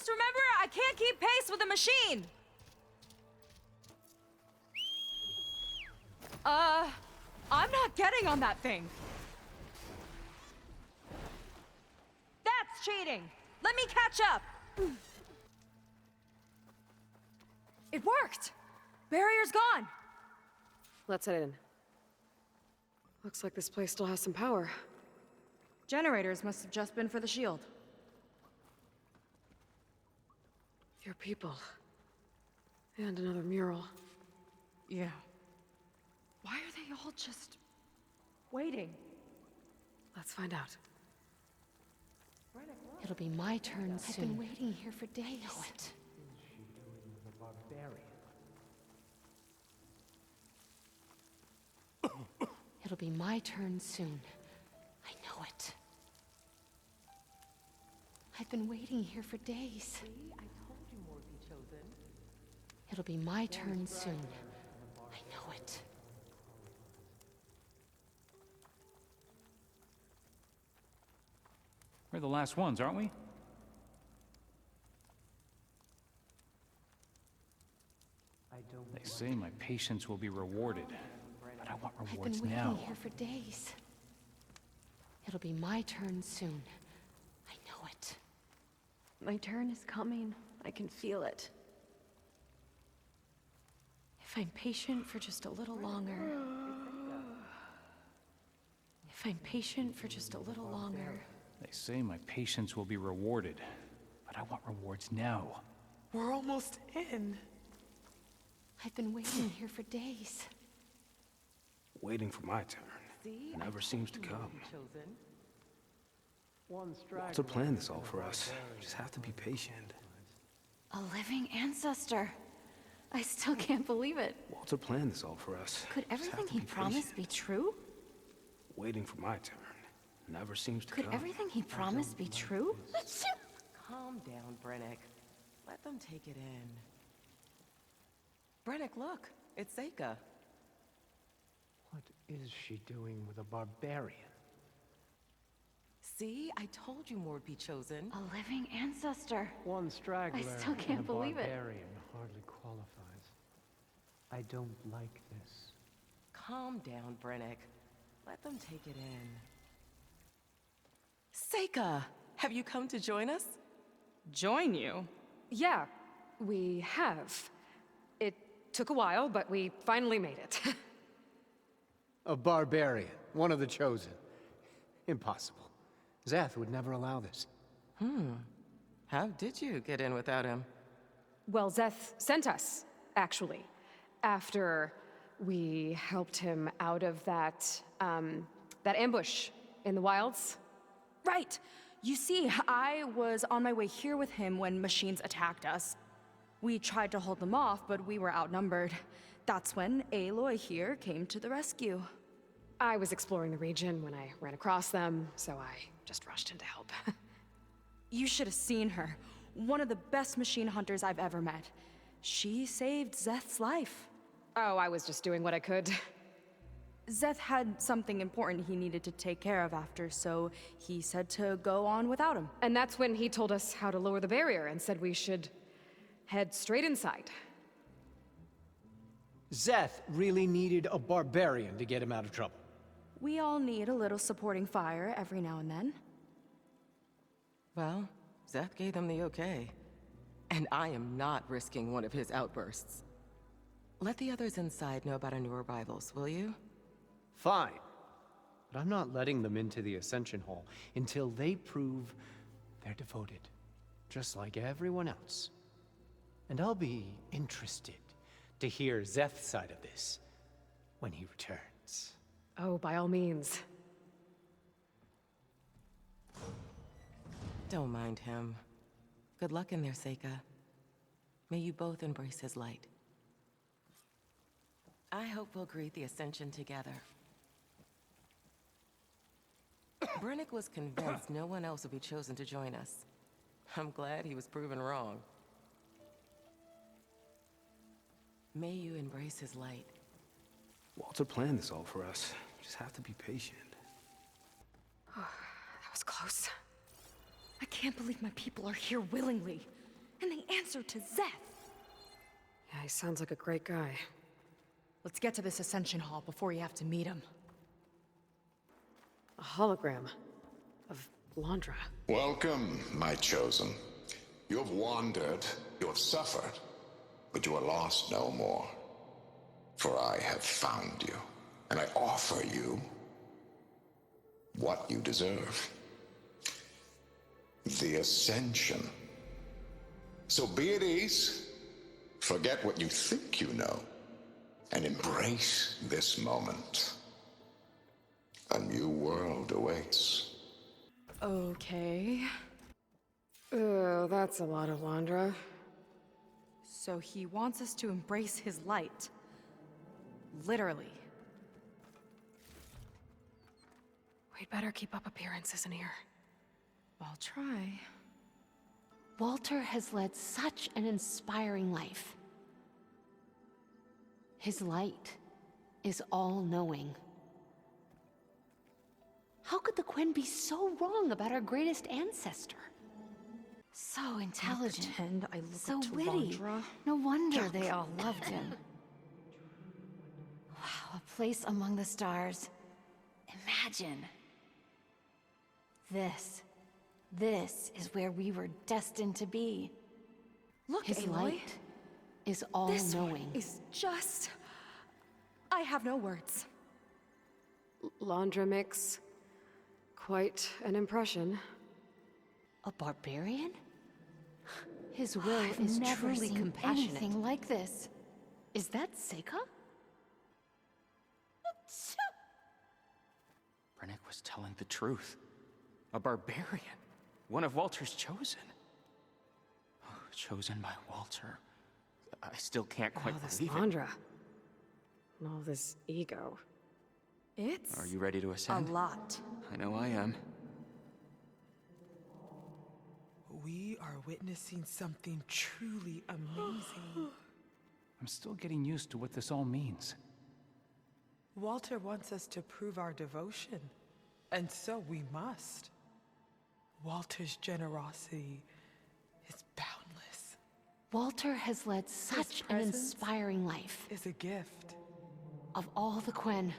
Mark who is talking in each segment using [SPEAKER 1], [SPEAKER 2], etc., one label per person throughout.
[SPEAKER 1] Just remember, I can't keep pace with the machine! I'm not getting on that thing. That's cheating! Let me catch up! It worked! Barrier's gone!
[SPEAKER 2] Let's head in. Looks like this place still has some power.
[SPEAKER 1] Generators must have just been for the shield.
[SPEAKER 2] Your people. And another mural.
[SPEAKER 1] Yeah. Why are they all just waiting?
[SPEAKER 2] Let's find out.
[SPEAKER 3] It'll be my turn soon.
[SPEAKER 1] I've been waiting here for days.
[SPEAKER 3] I know it. It'll be my turn soon. I know it. I've been waiting here for days.
[SPEAKER 4] See, I told you more would be chosen.
[SPEAKER 3] It'll be my turn soon. I know it.
[SPEAKER 5] We're the last ones, aren't we? They say my patience will be rewarded, but I want
[SPEAKER 3] I've
[SPEAKER 5] rewards
[SPEAKER 3] been waiting
[SPEAKER 5] now.
[SPEAKER 3] here for days. It'll be my turn soon. I know it.
[SPEAKER 6] My turn is coming. I can feel it. If I'm patient for just a little longer... If I'm patient for just a little longer...
[SPEAKER 5] They say my patience will be rewarded, but I want rewards now.
[SPEAKER 4] We're almost in.
[SPEAKER 3] I've been waiting here for days.
[SPEAKER 7] Waiting for my turn.
[SPEAKER 4] See,
[SPEAKER 7] It never seems to come.
[SPEAKER 4] chosen.
[SPEAKER 7] Walter planned this all for us. We just have to be patient.
[SPEAKER 6] A living ancestor. I still can't believe it.
[SPEAKER 7] Walter planned this all for us.
[SPEAKER 6] Could
[SPEAKER 7] We just have
[SPEAKER 6] everything
[SPEAKER 7] to
[SPEAKER 6] he
[SPEAKER 7] be
[SPEAKER 6] promised be
[SPEAKER 7] patient.
[SPEAKER 6] true?
[SPEAKER 7] Waiting for my turn. Never seems to
[SPEAKER 6] Could
[SPEAKER 7] come.
[SPEAKER 6] everything he promised be true?
[SPEAKER 4] Calm down, Brennick. Let them take it in. Brennick, look. It's Seika.
[SPEAKER 8] What is she doing with a barbarian?
[SPEAKER 4] See, I told you more would be chosen.
[SPEAKER 6] A living ancestor.
[SPEAKER 8] One straggler
[SPEAKER 6] still can't
[SPEAKER 8] and a
[SPEAKER 6] believe it.
[SPEAKER 8] barbarian hardly qualifies. I don't like this.
[SPEAKER 4] Calm down, Brennick. Let them take it in. Seika, have you come to join us?
[SPEAKER 1] Join you?
[SPEAKER 2] Yeah, we have. It took a while, but we finally made it.
[SPEAKER 8] A barbarian, one of the chosen. Impossible. Zeth would never allow this.
[SPEAKER 4] How did you get in without him?
[SPEAKER 2] Well, Zeth sent us, actually. After we helped him out of that ambush in the wilds.
[SPEAKER 1] Right! You see, I was on my way here with him when machines attacked us. We tried to hold them off, but we were outnumbered. That's when Aloy here came to the rescue.
[SPEAKER 2] I was exploring the region when I ran across them, so I just rushed in to help.
[SPEAKER 1] You should have seen her. One of the best machine hunters I've ever met. She saved Zeth's life.
[SPEAKER 2] Oh, I was just doing what I could.
[SPEAKER 1] Zeth had something important he needed to take care of after, so he said to go on without him.
[SPEAKER 2] And that's when he told us how to lower the barrier and said we should head straight inside.
[SPEAKER 8] Zeth really needed a barbarian to get him out of trouble.
[SPEAKER 1] We all need a little supporting fire every now and then.
[SPEAKER 4] Well, Zeth gave them the okay. And I am not risking one of his outbursts. Let the others inside know about our new arrivals, will you?
[SPEAKER 8] Fine. But I'm not letting them into the Ascension Hall until they prove they're devoted. Just like everyone else. And I'll be interested to hear Zeth's side of this when he returns.
[SPEAKER 2] Oh, by all means.
[SPEAKER 4] Don't mind him. Good luck in there, Seika. May you both embrace his light. I hope we'll greet the Ascension together. Brennick was convinced no one else would be chosen to join us. I'm glad he was proven wrong. May you embrace his light.
[SPEAKER 7] Walter planned this all for us. We just have to be patient.
[SPEAKER 2] That was close.
[SPEAKER 1] I can't believe my people are here willingly. answer to Zeth.
[SPEAKER 2] Yeah, he sounds like a great guy.
[SPEAKER 1] Let's get to this Ascension Hall before you have to meet him.
[SPEAKER 2] A hologram of Londra.
[SPEAKER 9] Welcome, my chosen. You have wandered, you have suffered, but you are lost no more. For I have found you, and I offer you what you deserve. The Ascension. So be at ease, forget what you think you know, and embrace this moment. A new world awaits.
[SPEAKER 1] Okay.
[SPEAKER 2] Oh, that's a lot of Londra.
[SPEAKER 1] So he wants us to embrace his light. Literally.
[SPEAKER 2] We'd better keep up appearances in here.
[SPEAKER 1] I'll try.
[SPEAKER 3] Walter has led such an inspiring life. His light is all-knowing. How could the Quen be so wrong about our greatest ancestor?
[SPEAKER 6] So intelligent.
[SPEAKER 1] Pretend I look
[SPEAKER 6] So
[SPEAKER 1] up to
[SPEAKER 6] witty.
[SPEAKER 1] Londra.
[SPEAKER 6] No wonder they all loved him. Wow, a place among the stars. Imagine. This is where we were destined to be.
[SPEAKER 1] Look,
[SPEAKER 3] His
[SPEAKER 1] Aloy.
[SPEAKER 3] light is
[SPEAKER 1] This
[SPEAKER 3] all-knowing.
[SPEAKER 1] is just... I have no words.
[SPEAKER 2] Londra makes quite an impression.
[SPEAKER 3] A barbarian? His will
[SPEAKER 6] I've
[SPEAKER 3] is
[SPEAKER 6] never
[SPEAKER 3] truly
[SPEAKER 6] seen
[SPEAKER 3] compassionate.
[SPEAKER 6] anything like this.
[SPEAKER 3] Is that Seika?
[SPEAKER 5] Brennick was telling the truth. A barbarian. One of Walter's chosen. Oh, chosen by Walter. I still can't quite
[SPEAKER 2] All this
[SPEAKER 5] believe it.
[SPEAKER 2] Londra. And all this ego.
[SPEAKER 1] It's
[SPEAKER 5] Are you ready to
[SPEAKER 1] a
[SPEAKER 5] ascend?
[SPEAKER 1] lot.
[SPEAKER 5] I know I am.
[SPEAKER 10] We are witnessing something truly amazing.
[SPEAKER 5] I'm still getting used to what this all means.
[SPEAKER 10] Walter wants us to prove our devotion, and so we must. Walter's generosity is boundless.
[SPEAKER 3] Walter has led such an
[SPEAKER 10] presence
[SPEAKER 3] inspiring life.
[SPEAKER 10] Is a gift.
[SPEAKER 3] Of all the Quen,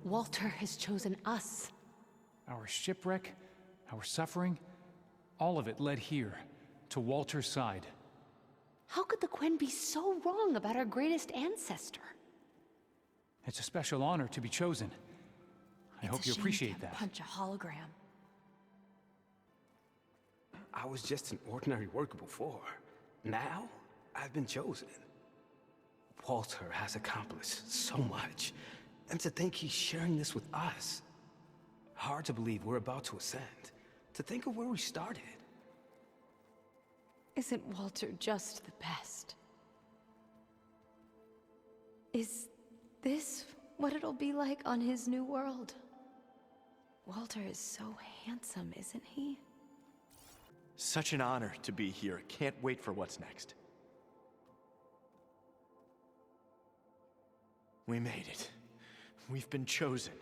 [SPEAKER 3] Walter has chosen us.
[SPEAKER 5] Our shipwreck, our suffering, all of it led here, to Walter's side.
[SPEAKER 3] How could the Quen be so wrong about our greatest ancestor?
[SPEAKER 5] It's a special honor to be chosen. I hope you appreciate that.
[SPEAKER 1] Punch a hologram.
[SPEAKER 7] I was just an ordinary worker before. Now, I've been chosen. Walter has accomplished so much. And to think he's sharing this with us. Hard to believe we're about to ascend. To think of where we started.
[SPEAKER 6] Isn't Walter just the best? Is this what it'll be like on his new world? Walter is so handsome, isn't he?
[SPEAKER 11] Such an honor to be here. Can't wait for what's next. We made it. We've been chosen.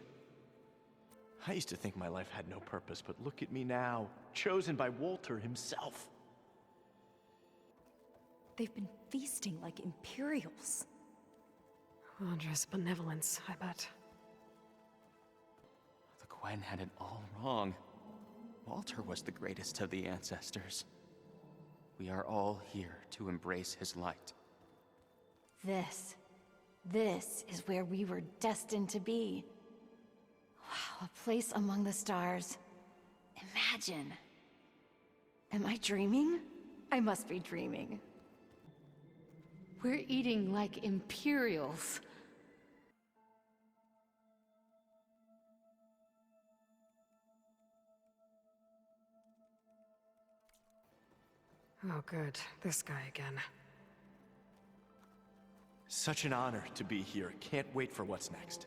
[SPEAKER 11] I used to think my life had no purpose, but look at me now. Chosen by Walter himself.
[SPEAKER 1] They've been feasting like Imperials.
[SPEAKER 2] Londra's benevolence, I bet.
[SPEAKER 11] The Quen had it all wrong. Walter was the greatest of the ancestors. We are all here to embrace his light.
[SPEAKER 6] This is where we were destined to be. Wow, a place among the stars. Imagine. Am I dreaming? I must be dreaming.
[SPEAKER 3] We're eating like Imperials.
[SPEAKER 2] Oh, good. This guy again.
[SPEAKER 11] Such an honor to be here. Can't wait for what's next.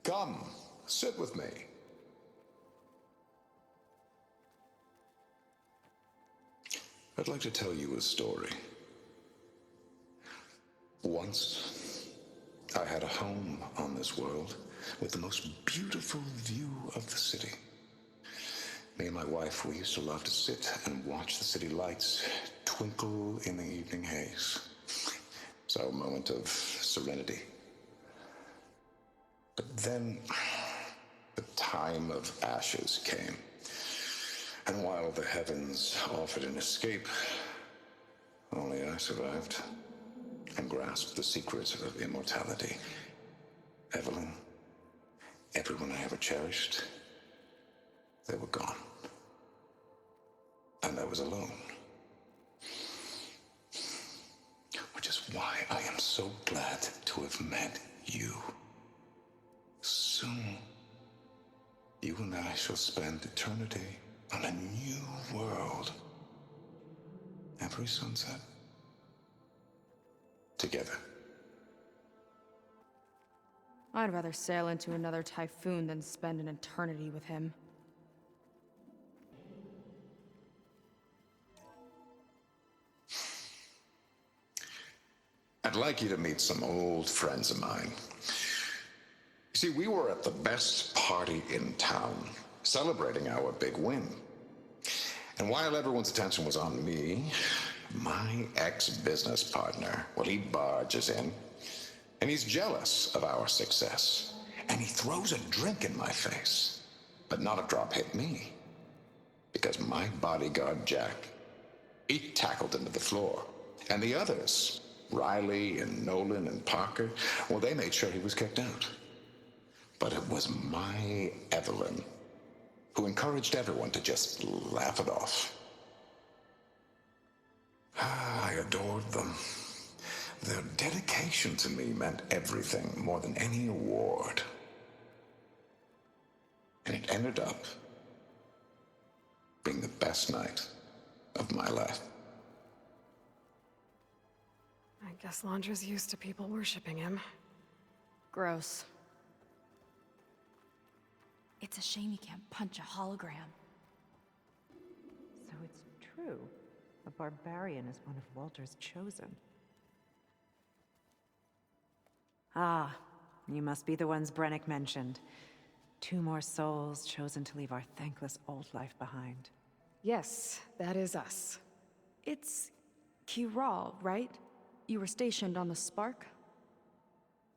[SPEAKER 9] Come, sit with me. I'd like to tell you a story. Once, I had a home on this world with the most beautiful view of the city. Me and my wife, we used to love to sit and watch the city lights twinkle in the evening haze. So a moment of serenity. But then the time of ashes came. And while the heavens offered an escape, only I survived and grasped the secrets of immortality. Evelyn, everyone I ever cherished, they were gone. And I was alone. Which is why I am so glad to have met you. Soon, you and I shall spend eternity on a new world. Every sunset. Together.
[SPEAKER 1] I'd rather sail into another typhoon than spend an eternity with him.
[SPEAKER 9] I'd like you to meet some old friends of mine. You see, we were at the best party in town, celebrating our big win. And while everyone's attention was on me, my ex-business partner, well, he barges in, and he's jealous of our success. And he throws a drink in my face, but not a drop hit me. Because my bodyguard, Jack, he tackled him to the floor. And the others, Riley and Nolan and Parker, well, they made sure he was kicked out. But it was my Evelyn who encouraged everyone to just laugh it off. I adored them. Their dedication to me meant everything, more than any award. And it ended up being the best night of my life.
[SPEAKER 2] I guess Londra's used to people worshipping him.
[SPEAKER 1] Gross. It's a shame he can't punch a hologram.
[SPEAKER 12] So it's true. A barbarian is one of Walter's chosen. Ah, you must be the ones Brennick mentioned. 2 more souls chosen to leave our thankless old life behind.
[SPEAKER 2] Yes, that is us.
[SPEAKER 1] It's Kiral, right? You were stationed on the Spark?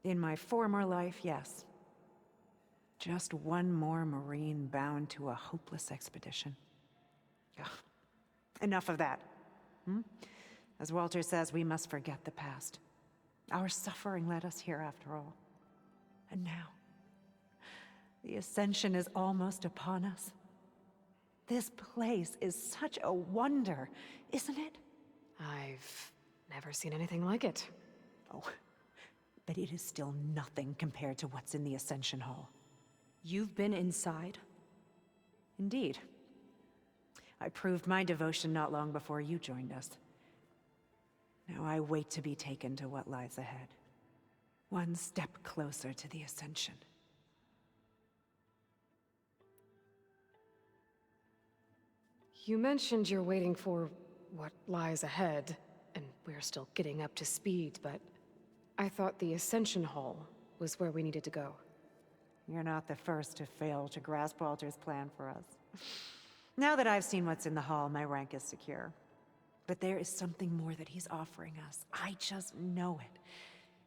[SPEAKER 12] In my former life, yes. Just one more Marine bound to a hopeless expedition. Ugh. Enough of that. As Walter says, we must forget the past. Our suffering led us here after all. And now, the Ascension is almost upon us. This place is such a wonder, isn't it?
[SPEAKER 2] I've never seen anything like it.
[SPEAKER 12] Oh, but it is still nothing compared to what's in the Ascension Hall.
[SPEAKER 1] You've been inside?
[SPEAKER 12] Indeed. I proved my devotion not long before you joined us. Now I wait to be taken to what lies ahead. One step closer to the Ascension.
[SPEAKER 2] You mentioned you're waiting for what lies ahead, and we're still getting up to speed, but I thought the Ascension Hall was where we needed to go.
[SPEAKER 12] You're not the first to fail to grasp Walter's plan for us. Now that I've seen what's in the hall, my rank is secure. But there is something more that he's offering us. I just know it.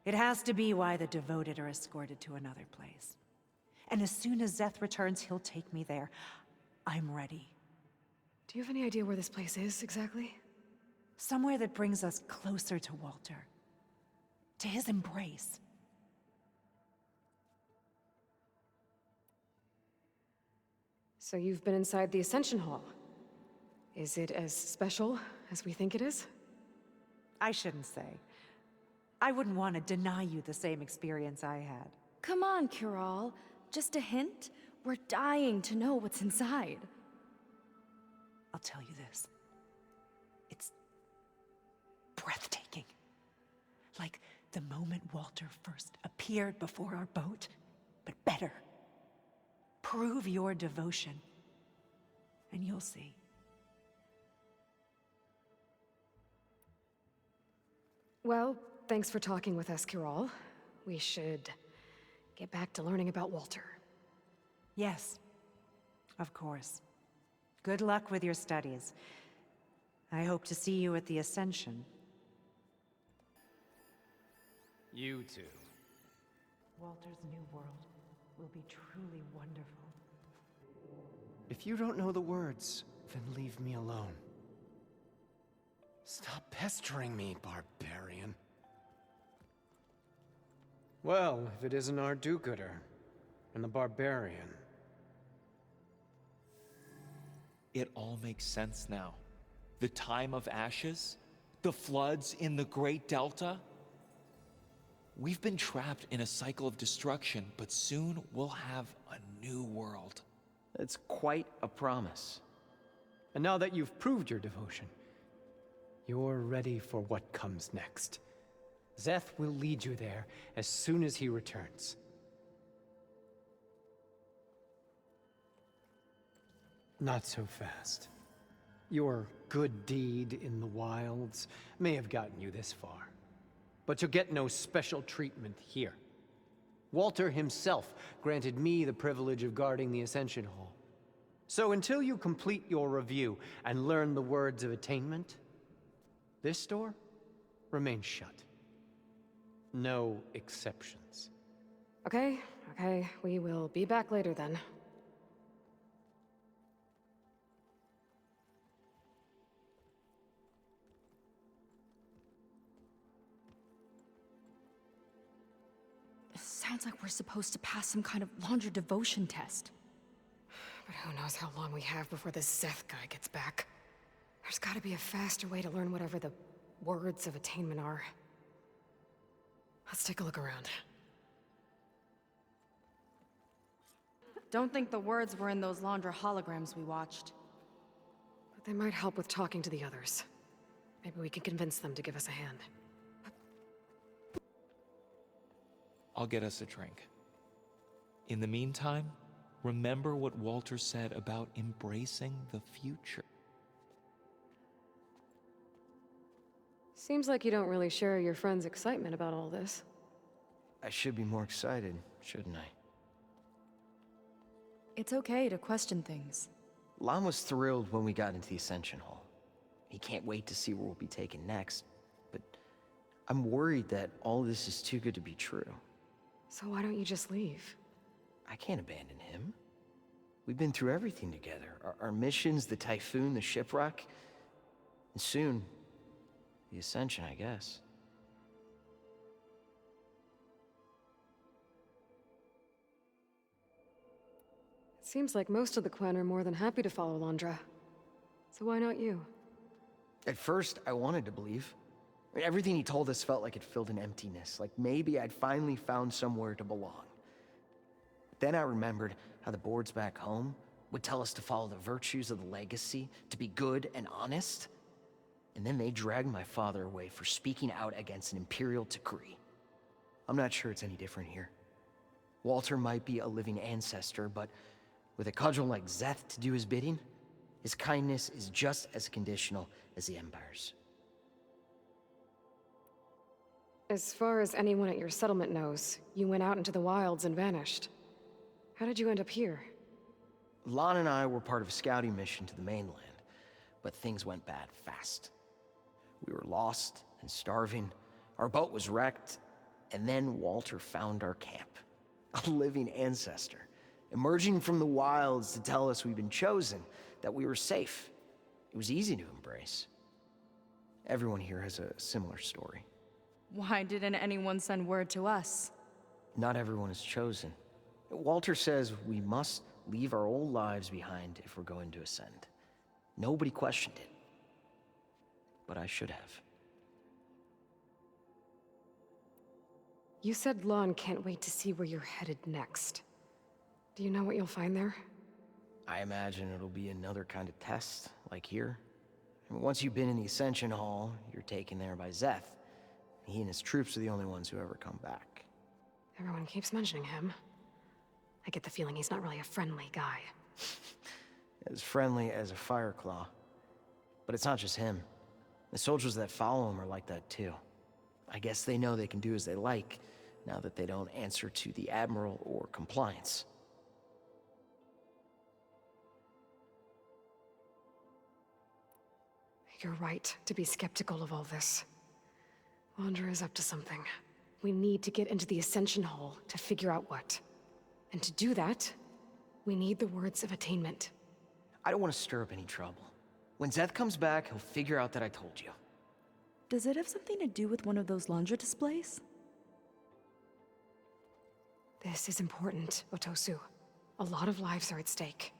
[SPEAKER 12] It has to be why the devoted are escorted to another place. And as soon as Szeth returns, he'll take me there. I'm ready.
[SPEAKER 2] Do you have any idea where this place is, exactly?
[SPEAKER 12] Somewhere that brings us closer to Walter. To his embrace.
[SPEAKER 2] So you've been inside the Ascension Hall. Is it as special as we think it is?
[SPEAKER 12] I shouldn't say. I wouldn't want to deny you the same experience I had.
[SPEAKER 1] Come on, Kiral. Just a hint? We're dying to know what's inside.
[SPEAKER 12] I'll tell you this. It's breathtaking. Like the moment Walter first appeared before our boat, but better. Prove your devotion, and you'll see.
[SPEAKER 2] Well, thanks for talking with us, Kiral. We should get back to learning about Walter.
[SPEAKER 12] Yes, of course. Good luck with your studies. I hope to see you at the Ascension.
[SPEAKER 8] You too.
[SPEAKER 12] Walter's new world will be truly wonderful.
[SPEAKER 8] If you don't know the words, then leave me alone. Stop pestering me, barbarian. Well, if it isn't our do-gooder, and the barbarian.
[SPEAKER 13] It all makes sense now. The time of ashes, the floods in the Great Delta. We've been trapped in a cycle of destruction, but soon we'll have a new world.
[SPEAKER 14] It's quite a promise.
[SPEAKER 8] And now that you've proved your devotion, you're ready for what comes next. Szeth will lead you there as soon as he returns. Not so fast. Your good deed in the wilds may have gotten you this far, but you'll get no special treatment here. Walter himself granted me the privilege of guarding the Ascension Hall. So until you complete your review and learn the words of attainment, this door remains shut. No exceptions.
[SPEAKER 2] Okay, we will be back later then.
[SPEAKER 1] Sounds like we're supposed to pass some kind of Laundra devotion test.
[SPEAKER 2] But who knows how long we have before this Szeth guy gets back. There's gotta be a faster way to learn whatever the words of attainment are. Let's take a look around.
[SPEAKER 1] Don't think the words were in those Laundra holograms we watched.
[SPEAKER 2] But they might help with talking to the others. Maybe we can convince them to give us a hand.
[SPEAKER 13] I'll get us a drink. In the meantime, remember what Walter said about embracing the future.
[SPEAKER 2] Seems like you don't really share your friend's excitement about all this.
[SPEAKER 14] I should be more excited, shouldn't I?
[SPEAKER 1] It's okay to question things.
[SPEAKER 14] Lon was thrilled when we got into the Ascension Hall. He can't wait to see where we'll be taken next, but I'm worried that all this is too good to be true.
[SPEAKER 2] So why don't you just leave?
[SPEAKER 14] I can't abandon him. We've been through everything together. Our missions, the Typhoon, the shipwreck, and soon, the Ascension, I guess.
[SPEAKER 2] It seems like most of the clan are more than happy to follow Laundra. So why not you?
[SPEAKER 14] At first, I wanted to believe. I mean, everything he told us felt like it filled an emptiness, like maybe I'd finally found somewhere to belong. Then I remembered how the boards back home would tell us to follow the virtues of the legacy, to be good and honest. And then they dragged my father away for speaking out against an imperial decree. I'm not sure it's any different here. Walter might be a living ancestor, but with a cudgel like Szeth to do his bidding, his kindness is just as conditional as the Empire's.
[SPEAKER 2] As far as anyone at your settlement knows, you went out into the wilds and vanished. How did you end up here?
[SPEAKER 14] Lon and I were part of a scouting mission to the mainland, but things went bad fast. We were lost and starving, our boat was wrecked, and then Walter found our camp. A living ancestor, emerging from the wilds to tell us we'd been chosen, that we were safe. It was easy to embrace. Everyone here has a similar story.
[SPEAKER 1] Why didn't anyone send word to us?
[SPEAKER 14] Not everyone is chosen. Walter says we must leave our old lives behind if we're going to ascend. Nobody questioned it. But I should have.
[SPEAKER 2] You said Lon can't wait to see where you're headed next. Do you know what you'll find there?
[SPEAKER 14] I imagine it'll be another kind of test, like here. I mean, once you've been in the Ascension Hall, you're taken there by Szeth. He and his troops are the only ones who ever come back.
[SPEAKER 2] Everyone keeps mentioning him. I get the feeling he's not really a friendly guy.
[SPEAKER 14] As friendly as a Fireclaw. But it's not just him. The soldiers that follow him are like that too. I guess they know they can do as they like, now that they don't answer to the Admiral or compliance.
[SPEAKER 2] You're right to be skeptical of all this. Laundra is up to something. We need to get into the Ascension Hall to figure out what. And to do that, we need the words of attainment.
[SPEAKER 14] I don't want to stir up any trouble. When Zeth comes back, he'll figure out that I told you.
[SPEAKER 1] Does it have something to do with one of those laundry displays?
[SPEAKER 2] This is important, Otosu. A lot of lives are at stake.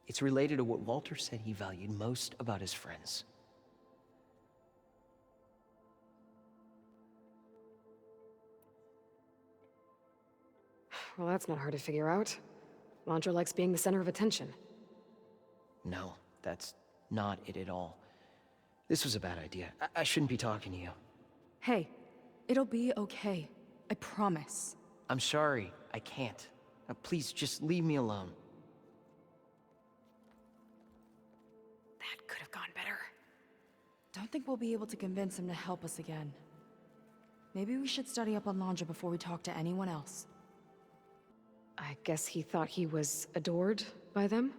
[SPEAKER 14] It's related to what Walter said he valued most about his friends.
[SPEAKER 2] Well, that's not hard to figure out. Laundra likes being the center of attention.
[SPEAKER 14] No, that's not it at all. This was a bad idea. I shouldn't be talking to you.
[SPEAKER 1] Hey, it'll be okay. I promise.
[SPEAKER 14] I'm sorry, I can't. Now, please, just leave me alone.
[SPEAKER 2] That could have gone better.
[SPEAKER 1] Don't think we'll be able to convince him to help us again. Maybe we should study up on Laundra before we talk to anyone else.
[SPEAKER 2] I guess he thought he was adored by them?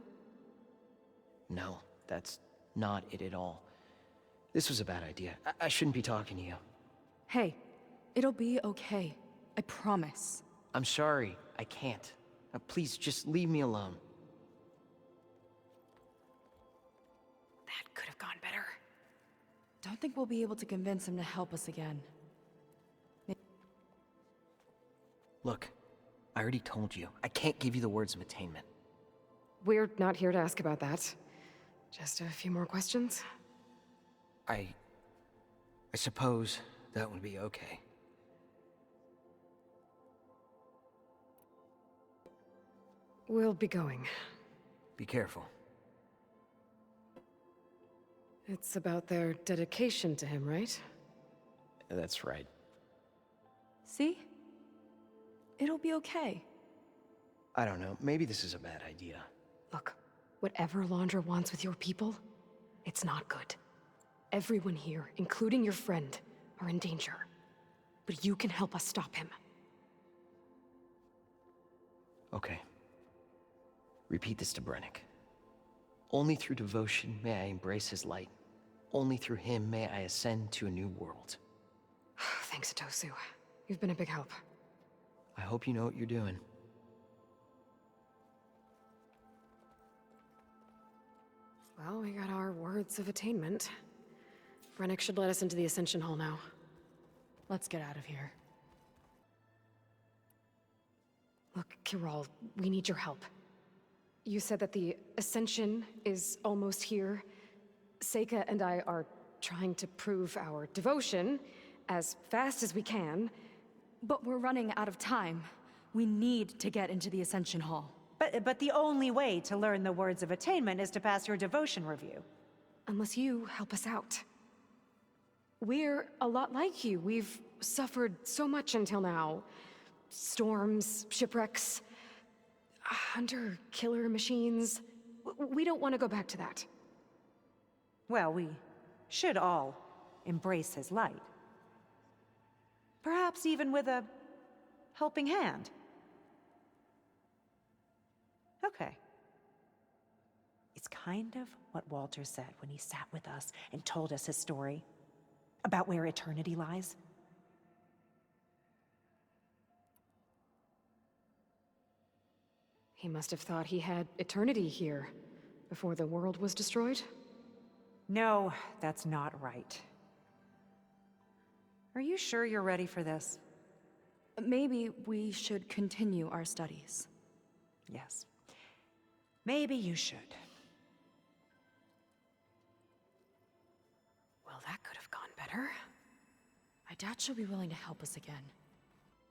[SPEAKER 14] No, that's not it at all. This was a bad idea. I shouldn't be talking to you.
[SPEAKER 1] Hey, it'll be okay. I promise.
[SPEAKER 14] I'm sorry, I can't. Now, please, just leave me alone.
[SPEAKER 2] That could have gone better.
[SPEAKER 1] Don't think we'll be able to convince him to help us again.
[SPEAKER 14] Look, I already told you. I can't give you the words of attainment.
[SPEAKER 2] We're not here to ask about that. Just a few more questions?
[SPEAKER 14] I suppose that would be okay.
[SPEAKER 2] We'll be going.
[SPEAKER 14] Be careful.
[SPEAKER 2] It's about their dedication to him, right?
[SPEAKER 14] That's right.
[SPEAKER 1] See? It'll be okay.
[SPEAKER 14] I don't know. Maybe this is a bad idea.
[SPEAKER 2] Look, whatever Laundra wants with your people, it's not good. Everyone here, including your friend, are in danger. But you can help us stop him.
[SPEAKER 14] Okay. Repeat this to Brennick. Only through devotion may I embrace his light. Only through him may I ascend to a new world.
[SPEAKER 2] Thanks, Otosu. You've been a big help.
[SPEAKER 14] I hope you know what you're doing.
[SPEAKER 2] Well, we got our words of attainment. Brennick should let us into the Ascension Hall now.
[SPEAKER 1] Let's get out of here.
[SPEAKER 2] Look, Kiral, we need your help. You said that the Ascension is almost here. Seika and I are trying to prove our devotion as fast as we can.
[SPEAKER 1] But we're running out of time. We need to get into the Ascension Hall.
[SPEAKER 12] But the only way to learn the words of attainment is to pass your devotion review.
[SPEAKER 2] Unless you help us out. We're a lot like you. We've suffered so much until now. Storms, shipwrecks, hunter-killer machines. We don't want to go back to that.
[SPEAKER 12] Well, we should all embrace his light. Perhaps even with a helping hand. Okay. It's kind of what Walter said when he sat with us and told us his story about where eternity lies.
[SPEAKER 2] He must have thought he had eternity here before the world was destroyed.
[SPEAKER 12] No, that's not right. Are you sure you're ready for this?
[SPEAKER 1] Maybe we should continue our studies.
[SPEAKER 12] Yes. Maybe you should.
[SPEAKER 2] Well, that could have gone better.
[SPEAKER 1] My dad should be willing to help us again.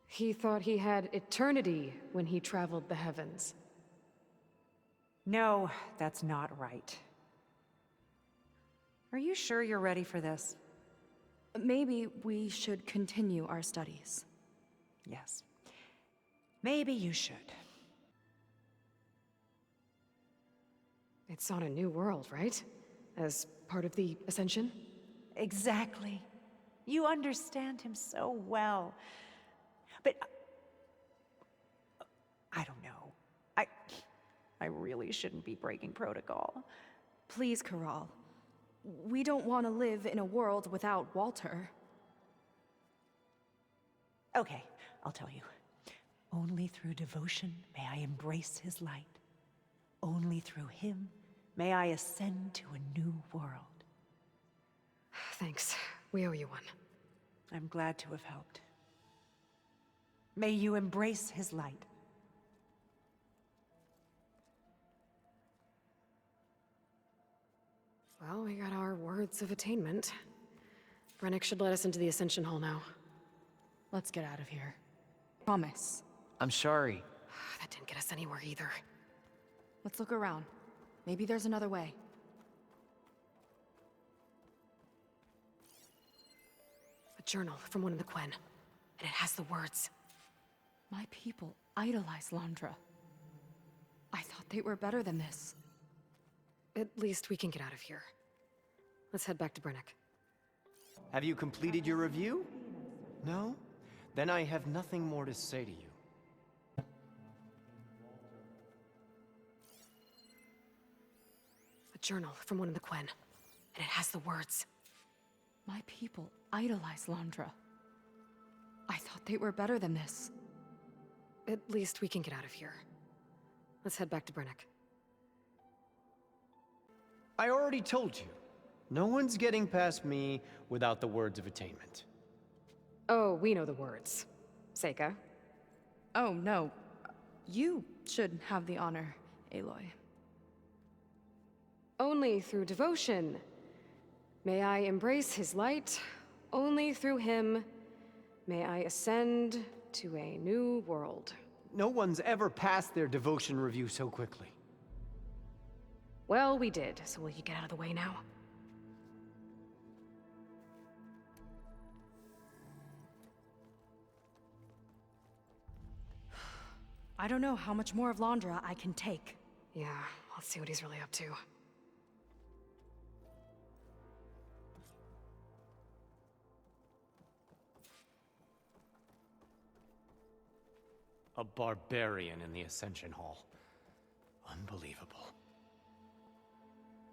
[SPEAKER 2] He thought he had eternity when he traveled the heavens.
[SPEAKER 12] No, that's not right. Are you sure you're ready for this?
[SPEAKER 1] Maybe we should continue our studies.
[SPEAKER 12] Yes. Maybe you should.
[SPEAKER 2] It's on a new world, right? As part of the Ascension?
[SPEAKER 12] Exactly. You understand him so well. But I don't know. I really shouldn't be breaking protocol.
[SPEAKER 1] Please, Corral. We don't want to live in a world without Walter.
[SPEAKER 12] Okay, I'll tell you. Only through devotion may I embrace his light. Only through him may I ascend to a new world.
[SPEAKER 2] Thanks. We owe you one.
[SPEAKER 12] I'm glad to have helped. May you embrace his light.
[SPEAKER 2] Well, we got our words of attainment. Brennick should let us into the Ascension Hall now.
[SPEAKER 1] Let's get out of here. Promise.
[SPEAKER 14] I'm sorry.
[SPEAKER 2] That didn't get us anywhere either.
[SPEAKER 1] Let's look around. Maybe there's another way.
[SPEAKER 2] A journal from one of the Quen. And it has the words.
[SPEAKER 1] My people idolize Landra. I thought they were better than this.
[SPEAKER 2] At least we can get out of here. Let's head back to Brennick.
[SPEAKER 8] Have you completed your review? No? Then I have nothing more to say to you.
[SPEAKER 2] A journal from one of the Quen. And it has the words.
[SPEAKER 1] My people idolize Landra. I thought they were better than this.
[SPEAKER 2] At least we can get out of here. Let's head back to Brennick.
[SPEAKER 8] I already told you. No one's getting past me without the words of attainment.
[SPEAKER 2] Oh, we know the words. Seika.
[SPEAKER 1] Oh, no. You should have the honor, Aloy.
[SPEAKER 2] Only through devotion may I embrace his light. Only through him may I ascend to a new world.
[SPEAKER 8] No one's ever passed their devotion review so quickly.
[SPEAKER 2] Well, we did, so will you get out of the way now?
[SPEAKER 1] I don't know how much more of Landra I can take.
[SPEAKER 2] Yeah, let's see what he's really up to.
[SPEAKER 8] A barbarian in the Ascension Hall. Unbelievable.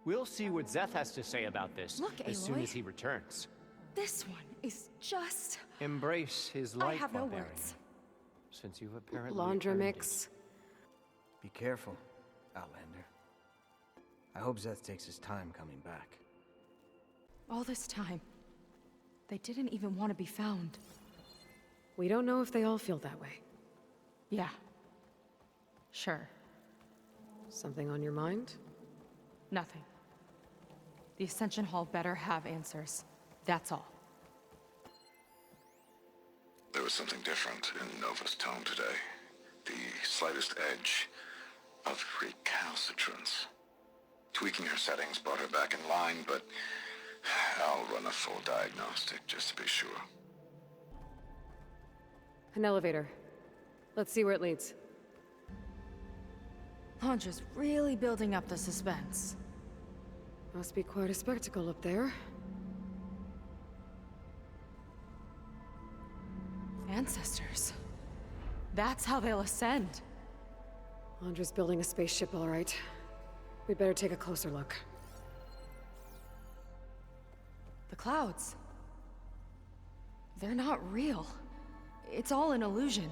[SPEAKER 8] We'll see what Szeth has to say about this
[SPEAKER 1] Look,
[SPEAKER 8] as soon
[SPEAKER 1] Aloy.
[SPEAKER 8] as he returns.
[SPEAKER 1] This one is just...
[SPEAKER 8] Embrace his light,
[SPEAKER 1] I have no
[SPEAKER 8] barbarian,
[SPEAKER 1] words.
[SPEAKER 8] since you've apparently
[SPEAKER 2] Laundra
[SPEAKER 8] earned
[SPEAKER 2] mix.
[SPEAKER 15] Be careful, Outlander. I hope Szeth takes his time coming back.
[SPEAKER 1] All this time, they didn't even want to be found.
[SPEAKER 2] We don't know if they all feel that way.
[SPEAKER 1] Yeah. Sure.
[SPEAKER 2] Something on your mind?
[SPEAKER 1] Nothing. The Ascension Hall better have answers. That's all.
[SPEAKER 9] There was something different in Nova's tone today. The slightest edge of recalcitrance. Tweaking her settings brought her back in line, but I'll run a full diagnostic just to be sure.
[SPEAKER 2] An elevator. Let's see where it leads.
[SPEAKER 1] Landra's really building up the suspense.
[SPEAKER 2] Must be quite a spectacle up there.
[SPEAKER 1] Ancestors. That's how they'll ascend.
[SPEAKER 2] Landra's building a spaceship, all right. We'd better take a closer look.
[SPEAKER 1] The clouds. They're not real. It's all an illusion.